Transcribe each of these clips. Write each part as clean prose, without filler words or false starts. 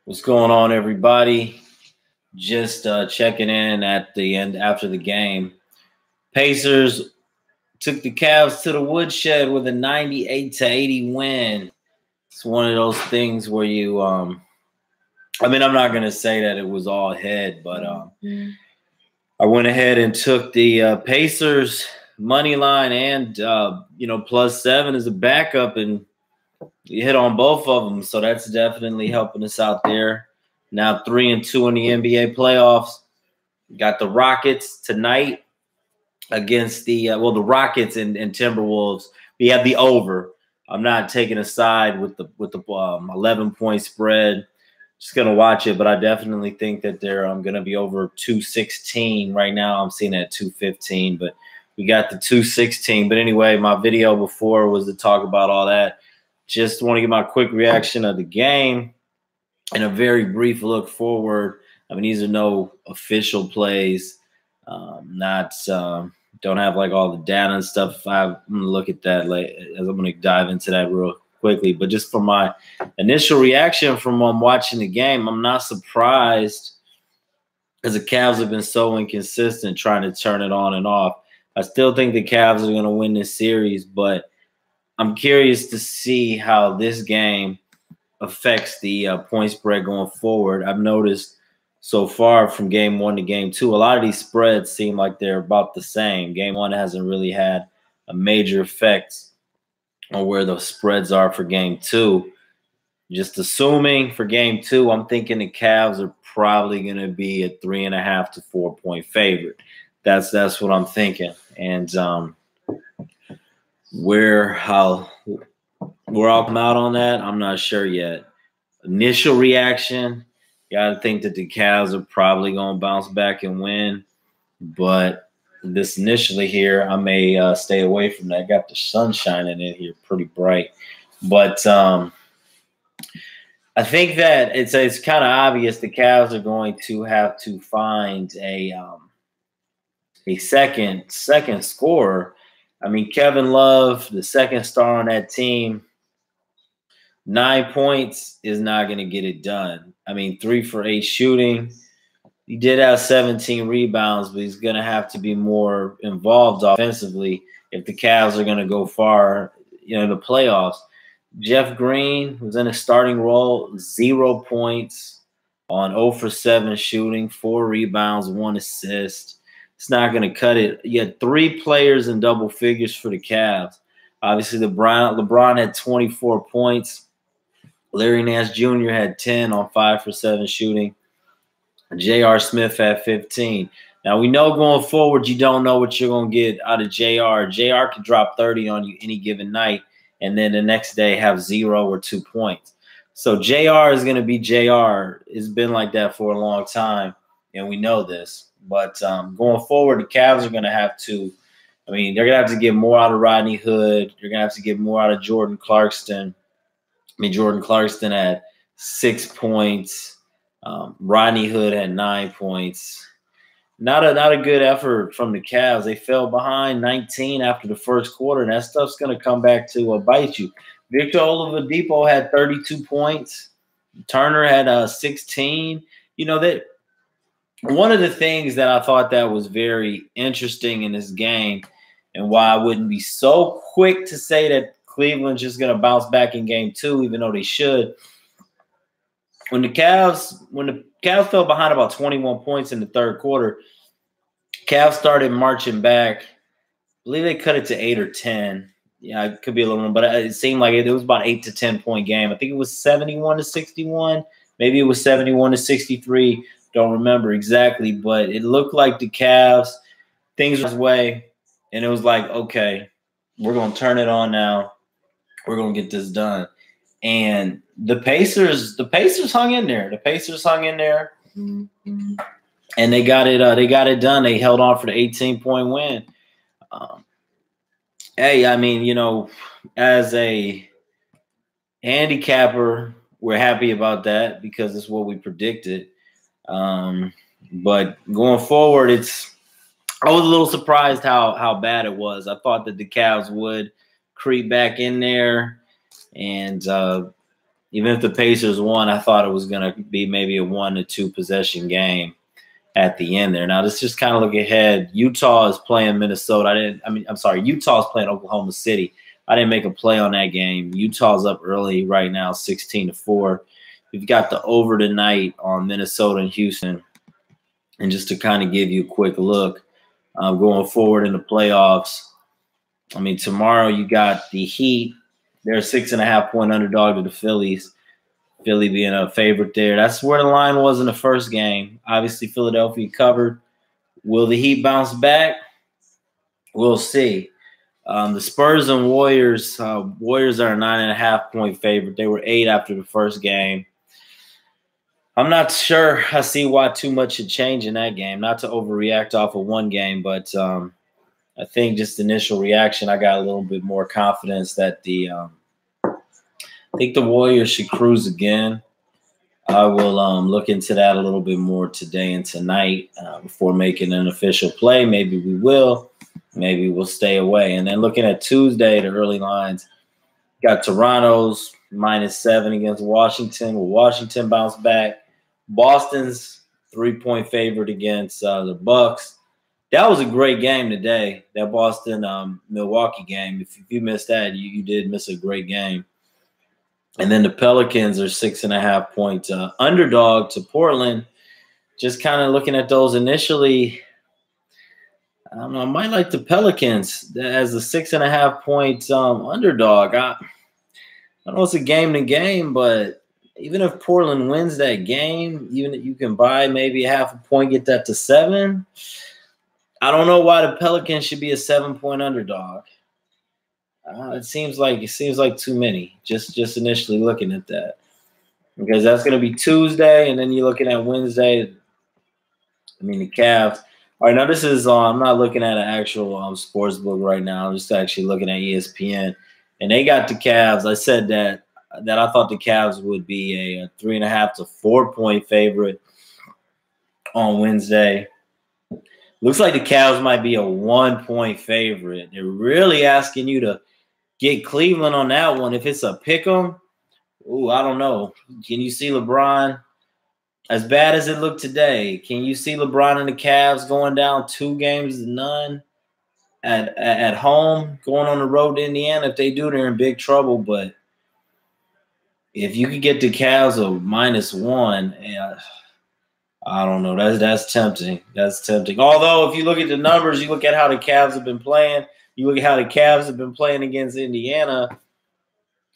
What's going on, everybody? Just checking in at the end after the game. Pacers took the Cavs to the woodshed with a 98-80 win. It's one of those things where you, I'm not going to say that it was all head, but I went ahead and took the Pacers money line and, +7 as a backup, and you hit on both of them. So that's definitely helping us out there. Now 3-2 in the NBA playoffs. Got the Rockets tonight against the Rockets and Timberwolves. We have the over. I'm not taking a side with the 11-point spread. Just gonna watch it, but I definitely think that they're gonna be over 216 right now. I'm seeing it at 215, but we got the 216. But anyway, my video before was to talk about all that. Just want to get my quick reaction of the game and a very brief look forward. These are no official plays. Don't have like all the data and stuff. I'm gonna look at that as I'm gonna dive into that real quickly. But just from my initial reaction from watching the game, I'm not surprised because the Cavs have been so inconsistent trying to turn it on and off. I still think the Cavs are gonna win this series, but I'm curious to see how this game affects the point spread going forward. I've noticed so far from game 1 to game 2, a lot of these spreads seem like they're about the same. Game 1 hasn't really had a major effect on where the spreads are for game 2. Just assuming for game 2, I'm thinking the Cavs are probably going to be a 3.5 to 4 point favorite. That's what I'm thinking. And where I'll come out on that, I'm not sure yet. Initial reaction, got to think that the Cavs are probably going to bounce back and win. But this initially here, I may stay away from that. Got the sun shining in here pretty bright. But I think that it's kind of obvious the Cavs are going to have to find a second scorer. Kevin Love, the second star on that team, 9 points is not going to get it done. 3 for 8 shooting. He did have 17 rebounds, but he's going to have to be more involved offensively if the Cavs are going to go far, the playoffs. Jeff Green was in a starting role, 0 points on 0 for 7 shooting, 4 rebounds, 1 assist. It's not going to cut it. You had 3 players in double figures for the Cavs. Obviously, LeBron had 24 points. Larry Nance Jr. had 10 on 5 for 7 shooting. J.R. Smith had 15. Now, we know going forward you don't know what you're going to get out of J.R. J.R. could drop 30 on you any given night and then the next day have 0 or 2 points. So J.R. is going to be J.R. It's been like that for a long time, and we know this. But going forward, the Cavs are going to have to – they're going to have to get more out of Rodney Hood. They're going to have to get more out of Jordan Clarkson. Jordan Clarkson had 6 points. Rodney Hood had 9 points. Not a good effort from the Cavs. They fell behind 19 after the first quarter, and that stuff's going to come back to bite you. Victor Oladipo had 32 points. Turner had 16. That one of the things that I thought that was very interesting in this game, and why I wouldn't be so quick to say that Cleveland's just going to bounce back in game 2, even though they should. When the Cavs fell behind about 21 points in the third quarter, Cavs started marching back. I believe they cut it to 8 or 10. Yeah, it could be a little more, but it seemed like it was about 8 to 10 point game. I think it was 71-61. Maybe it was 71-63. Don't remember exactly, but it looked like the Cavs, things were his way, and it was like, okay, we're going to turn it on now. We're going to get this done. And the Pacers hung in there. Mm-hmm. And they got it done. They held on for the 18-point win. As a handicapper, we're happy about that because it's what we predicted. But going forward, I was a little surprised how bad it was. I thought that the Cavs would creep back in there and even if the Pacers won, I thought it was going to be maybe a 1 to 2 possession game at the end there. Now, let's just kind of look ahead. Utah is playing Minnesota. Utah's playing Oklahoma City. I didn't make a play on that game. Utah's up early right now, 16-4. We've got the over tonight on Minnesota and Houston. And just to kind of give you a quick look, going forward in the playoffs, I mean, tomorrow you got the Heat. They're a 6.5-point underdog to the Phillies. Philly being a favorite there. That's where the line was in the first game. Obviously, Philadelphia covered. Will the Heat bounce back? We'll see. The Spurs and Warriors. Warriors are a 9.5-point favorite. They were 8 after the first game. I'm not sure I see why too much should change in that game. Not to overreact off of one game, but I think just initial reaction, I got a little bit more confidence that I think the Warriors should cruise again. I will look into that a little bit more today and tonight before making an official play. Maybe we will. Maybe we'll stay away. And then looking at Tuesday, the early lines, got Toronto's -7 against Washington. Will Washington bounce back? Boston's 3-point favorite against the Bucks. That was a great game today, that Boston-Milwaukee game. If you missed that, you did miss a great game. And then the Pelicans are 6.5-point underdog to Portland. Just kind of looking at those initially, I don't know. I might like the Pelicans as a 6.5-point underdog. I know it's a game-to-game, but even if Portland wins that game, even if you can buy maybe a 0.5 point, get that to 7. I don't know why the Pelicans should be a 7-point underdog. It seems like too many. Just initially looking at that, because that's going to be Tuesday, and then you're looking at Wednesday. I mean, the Cavs. All right, now this is I'm not looking at an actual sports book right now. I'm just actually looking at ESPN, and they got the Cavs. I said that I thought the Cavs would be a 3.5 to 4-point favorite on Wednesday. Looks like the Cavs might be a 1-point favorite. They're really asking you to get Cleveland on that one. If it's a pick 'em, I don't know. Can you see LeBron? As bad as it looked today, can you see LeBron and the Cavs going down 2-0 at home, going on the road to Indiana? If they do, they're in big trouble. But if you could get the Cavs a -1, I don't know. That's tempting. That's tempting. Although, if you look at the numbers, you look at how the Cavs have been playing, you look at how the Cavs have been playing against Indiana,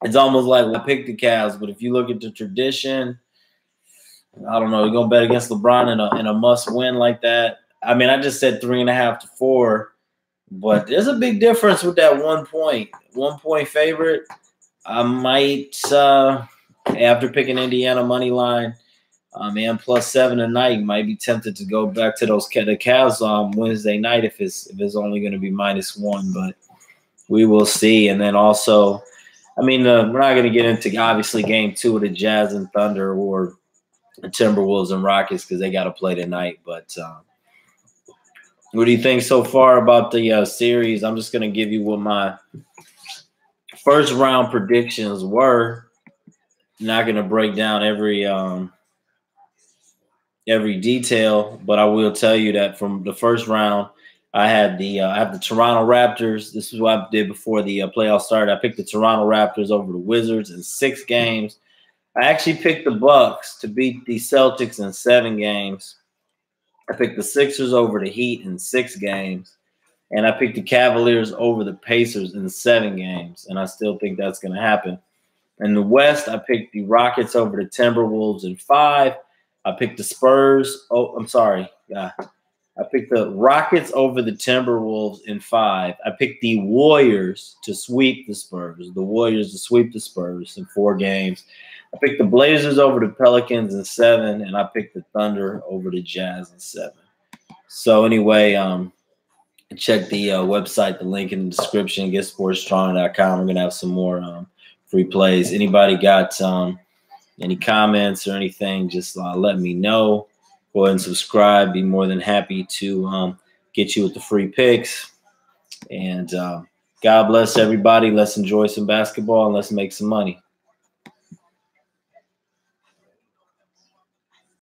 it's almost like I picked the Cavs. But if you look at the tradition, I don't know. You're going to bet against LeBron in a must-win like that. I mean, I just said 3.5 to 4, but there's a big difference with that 1-point favorite. I might, after picking Indiana money line, and +7 tonight, might be tempted to go back to the Cavs on Wednesday night if it's only going to be -1, but we will see. And then also, I mean, we're not going to get into obviously game 2 of the Jazz and Thunder or the Timberwolves and Rockets because they got to play tonight. But what do you think so far about the series? I'm just going to give you what my first round predictions were. Not going to break down every detail, but I will tell you that from the first round, I have the Toronto Raptors. This is what I did before the playoffs started. I picked the Toronto Raptors over the Wizards in 6 games. I actually picked the Bucks to beat the Celtics in 7 games. I picked the Sixers over the Heat in 6 games. And I picked the Cavaliers over the Pacers in 7 games. And I still think that's going to happen. In the West, I picked the Rockets over the Timberwolves in 5. I picked the Spurs. I picked the Rockets over the Timberwolves in 5. I picked the Warriors to sweep the Spurs. The Warriors to sweep the Spurs in 4 games. I picked the Blazers over the Pelicans in 7, and I picked the Thunder over the Jazz in 7. So anyway, check the website, the link in the description, getsportstrong.com. We're going to have some more free plays. Anybody got any comments or anything, just let me know. Go ahead and subscribe. Be more than happy to get you with the free picks. And God bless everybody. Let's enjoy some basketball and let's make some money.